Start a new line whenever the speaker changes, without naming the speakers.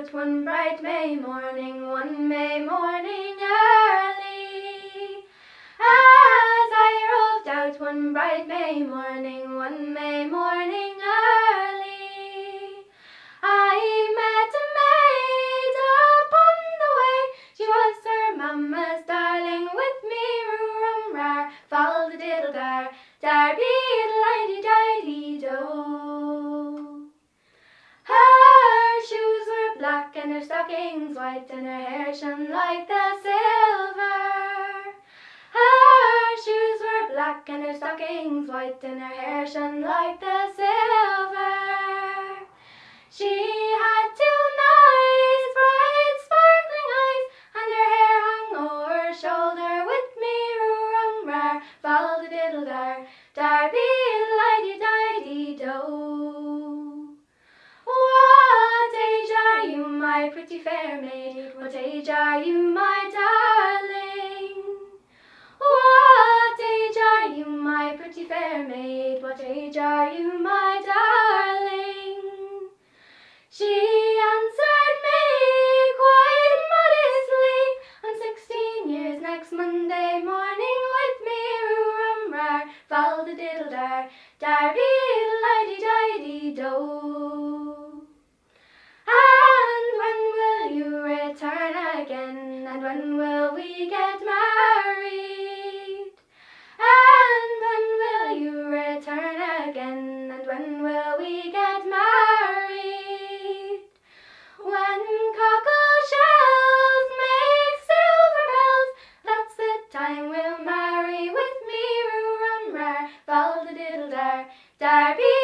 out one bright May morning, one May morning early. As I roved out one bright May morning, one May morning early, I met a maid upon the way. She was her mamma's darling, with me roo-rum-rar, fall the diddle-dar, dar-be-diddle-ly-di-di-do. Her shoes were black and her stockings white, and her hair shone like the silver. Her shoes were black and her stockings white, and her hair shone like the silver. She had two nice bright sparkling eyes, and her hair hung o'er her shoulder, with me roo-rum-rar, fall the diddle-dar, dar-be-diddle-ly-di-di-do. What age are you, my pretty fair maid? What age are you, my darling? What age are you, my pretty fair maid? What age are you, my darling? She answered me quite modestly, I'm 16 years next Monday morning, with me roo-rum-rar, fall the diddle-dar, dar-be-diddle-ly-di-di-do. And when will you return again? And when will we get married? And when will you return again? And when will we get married? When cockle shells make silver bells, that's the time we'll marry, with me roo-rum-rar, fall the diddle-dar, dar-be